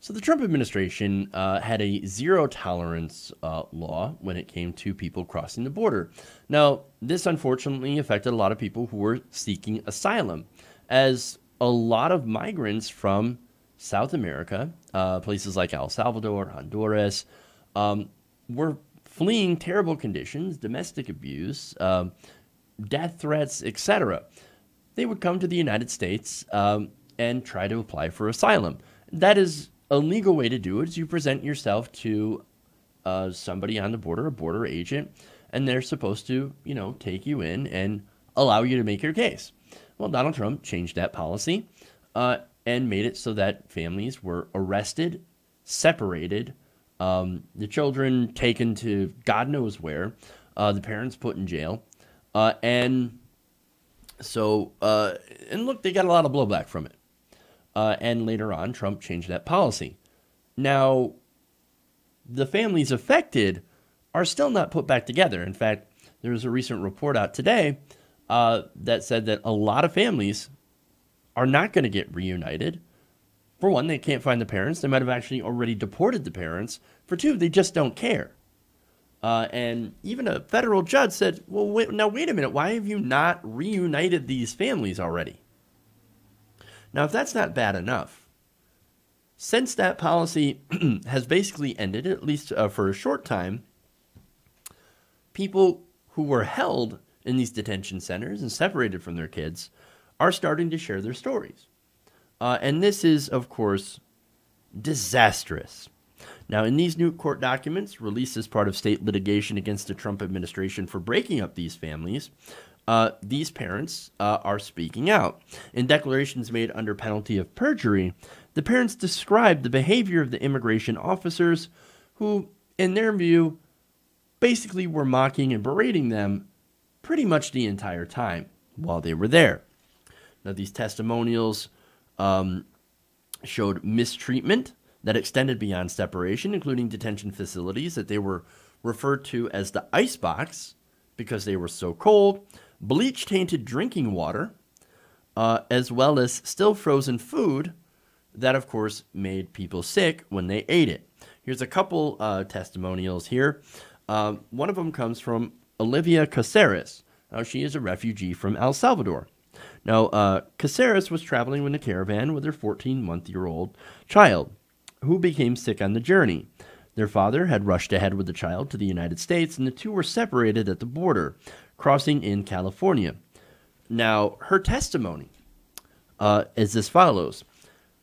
So the Trump administration had a zero tolerance law when it came to people crossing the border. Now, this unfortunately affected a lot of people who were seeking asylum, as a lot of migrants from South America, places like El Salvador, Honduras, were fleeing terrible conditions, domestic abuse, death threats, etc. They would come to the United States and try to apply for asylum. That is a legal way to do it. Is you present yourself to somebody on the border, a border agent, and they're supposed to, take you in and allow you to make your case. Well, Donald Trump changed that policy and made it so that families were arrested, separated, the children taken to God knows where, the parents put in jail, and look, they got a lot of blowback from it. And later on, Trump changed that policy. Now, the families affected are still not put back together. In fact, there was a recent report out today that said that a lot of families are not going to get reunited. For one, they can't find the parents. They might have actually already deported the parents. For two, they just don't care. And even a federal judge said, well, wait a minute. Why have you not reunited these families already? Now, if that's not bad enough, since that policy has basically ended, at least for a short time, people who were held in these detention centers and separated from their kids are starting to share their stories. And this is, of course, disastrous. Now, in these new court documents released as part of state litigation against the Trump administration for breaking up these families, these parents are speaking out. In declarations made under penalty of perjury, the parents described the behavior of the immigration officers who, in their view, basically were mocking and berating them pretty much the entire time while they were there. Now, these testimonials showed mistreatment that extended beyond separation, including detention facilities that they were referred to as the icebox because they were so cold, bleach-tainted drinking water, as well as still frozen food that, of course, made people sick when they ate it. Here's a couple testimonials here. One of them comes from Olivia Caceres. Now, she is a refugee from El Salvador. Now, Caceres was traveling in a caravan with her 14-month-old child, who became sick on the journey. Their father had rushed ahead with the child to the United States, and the two were separated at the border, crossing in California. Now, her testimony is as follows.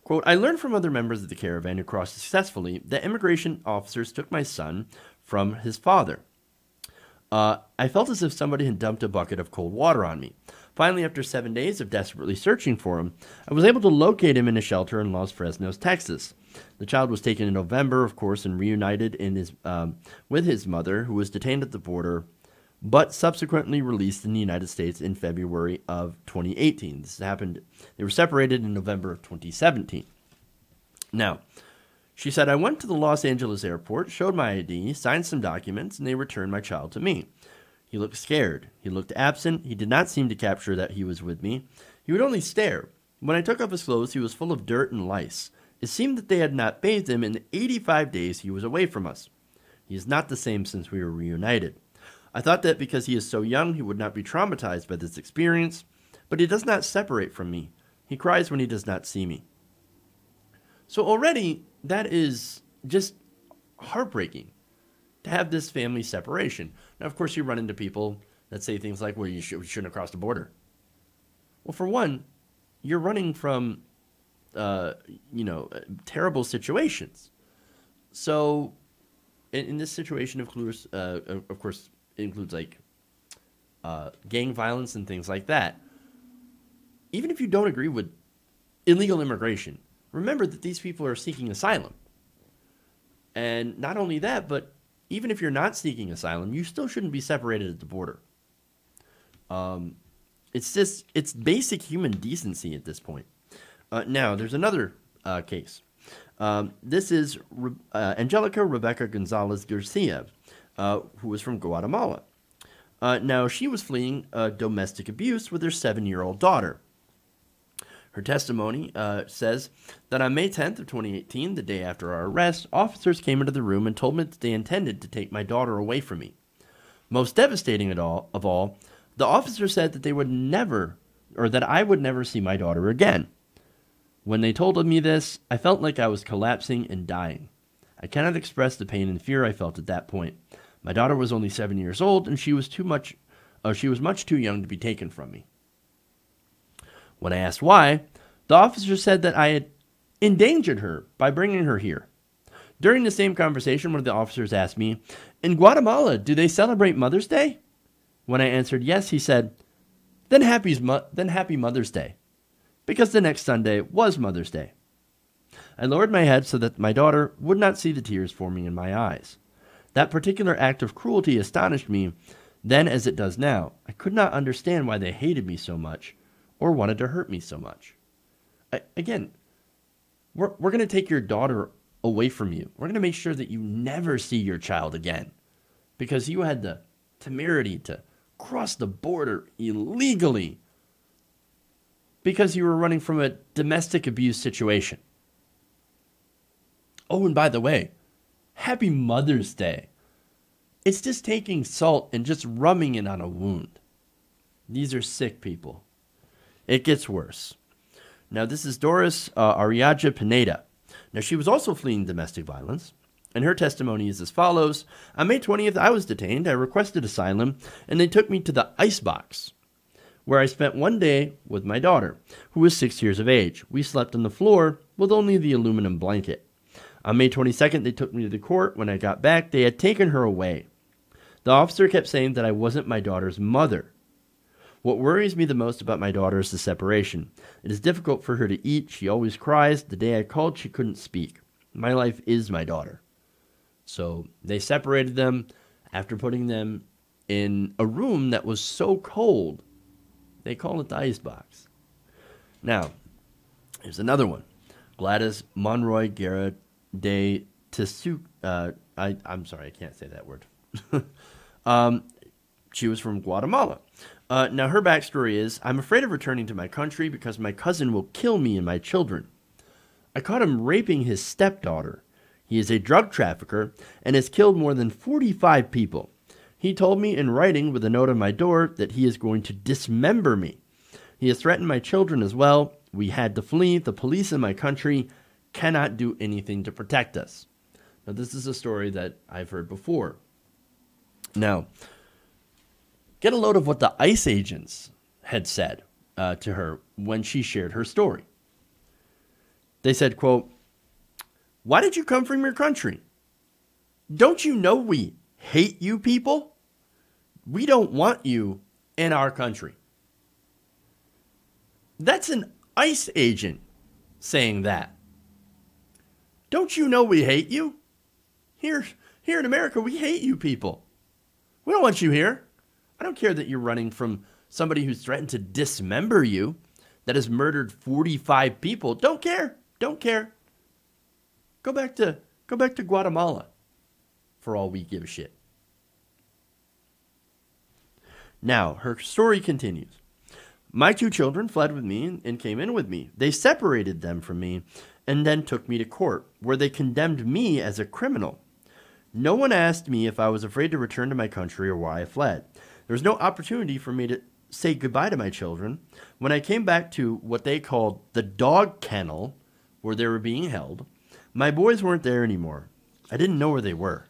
Quote, I learned from other members of the caravan who crossed successfully that immigration officers took my son from his father. I felt as if somebody had dumped a bucket of cold water on me. Finally, after 7 days of desperately searching for him, I was able to locate him in a shelter in Los Fresnos, Texas. The child was taken in November, of course, and reunited with his mother, who was detained at the border, but subsequently released in the United States in February of 2018. This happened, they were separated in November of 2017. Now, she said, I went to the Los Angeles airport, showed my ID, signed some documents, and they returned my child to me. He looked scared. He looked absent. He did not seem to capture that he was with me. He would only stare. When I took off his clothes, he was full of dirt and lice. It seemed that they had not bathed him in the 85 days he was away from us. He is not the same since we were reunited. I thought that because he is so young, he would not be traumatized by this experience, but he does not separate from me. He cries when he does not see me. So already, that is just heartbreaking to have this family separation. Now, of course, you run into people that say things like, well, you shouldn't have crossed the border. Well, for one, you're running from, terrible situations. So in this situation, of course, it includes like gang violence and things like that. Even if you don't agree with illegal immigration, remember that these people are seeking asylum. And not only that, but even if you're not seeking asylum, you still shouldn't be separated at the border. It's basic human decency at this point. Now, there's another case. This is Angelica Rebecca Gonzalez Garcia, who was from Guatemala. Now, she was fleeing domestic abuse with her 7-year-old daughter. Her testimony says that on May 10th of 2018, the day after our arrest, officers came into the room and told me that they intended to take my daughter away from me. Most devastating of all, the officer said that they would never, or that I would never see my daughter again. When they told me this, I felt like I was collapsing and dying. I cannot express the pain and fear I felt at that point. My daughter was only 7 years old, and she was much too young to be taken from me. When I asked why, the officer said that I had endangered her by bringing her here. During the same conversation, one of the officers asked me, "In Guatemala, do they celebrate Mother's Day?" When I answered yes, he said, then happy Mother's Day, because the next Sunday was Mother's Day. I lowered my head so that my daughter would not see the tears forming in my eyes. That particular act of cruelty astonished me then as it does now. I could not understand why they hated me so much or wanted to hurt me so much. Again, we're going to take your daughter away from you. We're going to make sure that you never see your child again because you had the temerity to cross the border illegally because you were running from a domestic abuse situation. Oh, and by the way, happy Mother's Day. It's just taking salt and just rubbing it on a wound. These are sick people. It gets worse. Now, this is Doris Ariadna Pineda. Now, she was also fleeing domestic violence, and her testimony is as follows. On May 20th, I was detained. I requested asylum, and they took me to the icebox, where I spent one day with my daughter, who was 6 years of age. We slept on the floor with only the aluminum blanket. On May 22nd, they took me to the court. When I got back, they had taken her away. The officer kept saying that I wasn't my daughter's mother. What worries me the most about my daughter is the separation. It is difficult for her to eat. She always cries. The day I called, she couldn't speak. My life is my daughter. So they separated them after putting them in a room that was so cold. They call it the icebox. Now, here's another one. Gladys Monroy Guerra de Tesu. I'm sorry, I can't say that word. She was from Guatemala. Now, her backstory is, I'm afraid of returning to my country because my cousin will kill me and my children. I caught him raping his stepdaughter. He is a drug trafficker and has killed more than 45 people. He told me in writing with a note on my door that he is going to dismember me. He has threatened my children as well. We had to flee. The police in my country cannot do anything to protect us. Now, this is a story that I've heard before. Now, get a load of what the ICE agents had said to her when she shared her story. They said, quote, "Why did you come from your country? Don't you know we hate you people? We don't want you in our country." That's an ICE agent saying that. Don't you know we hate you? Here in America, we hate you people. We don't want you here. I don't care that you're running from somebody who's threatened to dismember you, that has murdered 45 people. Don't care. Don't care. Go back to Guatemala for all we give a shit. Now, her story continues. My 2 children fled with me and came in with me. They separated them from me and then took me to court, where they condemned me as a criminal. No one asked me if I was afraid to return to my country or why I fled. There was no opportunity for me to say goodbye to my children. When I came back to what they called the dog kennel, where they were being held, my boys weren't there anymore. I didn't know where they were.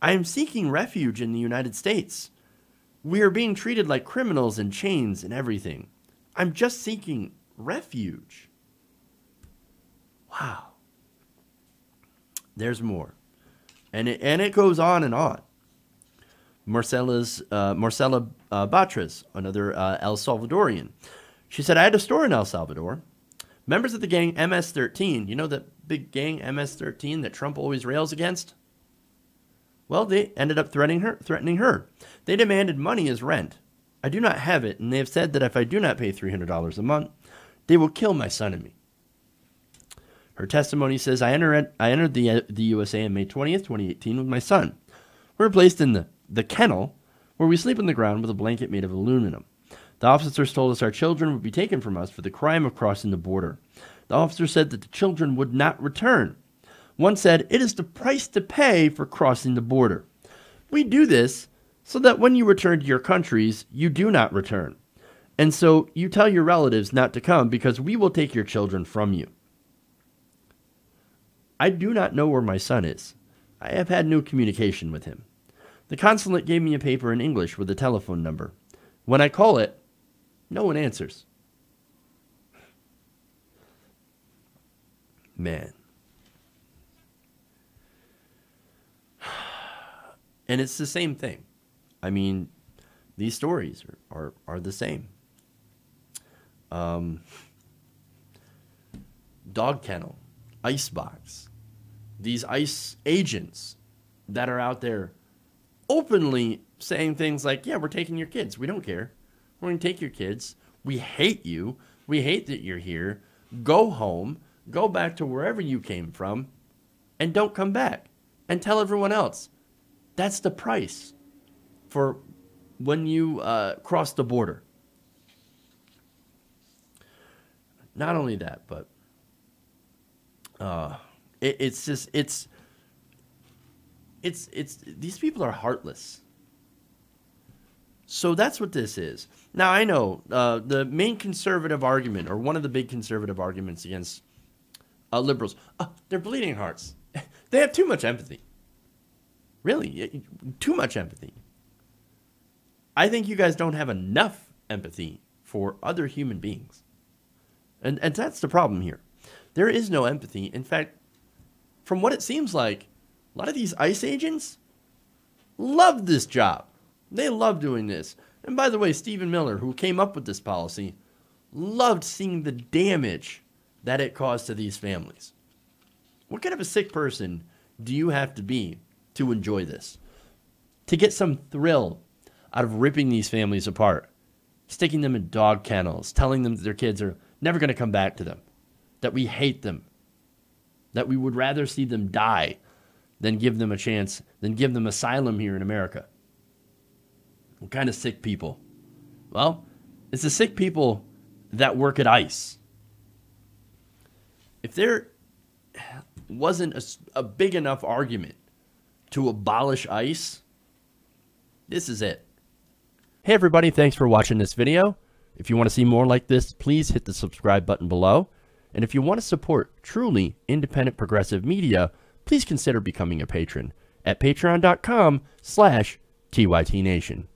I am seeking refuge in the United States. We are being treated like criminals in chains and everything. I'm just seeking refuge. Wow. There's more. And it goes on and on. Marcela Batres, another El Salvadorian. She said, I had a store in El Salvador. Members of the gang MS-13, you know the big gang MS-13 that Trump always rails against? Well, they ended up threatening her. They demanded money as rent. I do not have it, and they have said that if I do not pay $300 a month, they will kill my son and me. Her testimony says, I entered the USA on May 20th, 2018 with my son. We were placed in the kennel, where we sleep on the ground with a blanket made of aluminum. The officers told us our children would be taken from us for the crime of crossing the border. The officer said that the children would not return. One said, "It is the price to pay for crossing the border. We do this so that when you return to your countries, you do not return. And so you tell your relatives not to come because we will take your children from you." I do not know where my son is. I have had no communication with him. The consulate gave me a paper in English with a telephone number. When I call it, no one answers. Man. And it's the same thing. I mean, these stories are the same. Dog kennel, icebox, these ICE agents that are out there openly saying things like, yeah, we're taking your kids. We don't care. We're going to take your kids. We hate you. We hate that you're here. Go home. Go back to wherever you came from and don't come back. And tell everyone else. That's the price for when you cross the border. Not only that, but it's these people are heartless. So that's what this is. Now, I know the main conservative argument, or one of the big conservative arguments against liberals, they're bleeding hearts. They have too much empathy. Really, too much empathy. I think you guys don't have enough empathy for other human beings. And that's the problem here. There is no empathy. In fact, from what it seems like, a lot of these ICE agents love this job. They love doing this. And by the way, Stephen Miller, who came up with this policy, loved seeing the damage that it caused to these families. What kind of a sick person do you have to be to enjoy this? To get some thrill out of ripping these families apart, sticking them in dog kennels, telling them that their kids are never going to come back to them, that we hate them, that we would rather see them die than give them a chance, than give them asylum here in America. What kind of sick people? Well, it's the sick people that work at ICE. If there wasn't a big enough argument to abolish ICE, this is it. Hey everybody, thanks for watching this video. If you want to see more like this, please hit the subscribe button below. And if you want to support truly independent progressive media, please consider becoming a patron at patreon.com/TYTNation.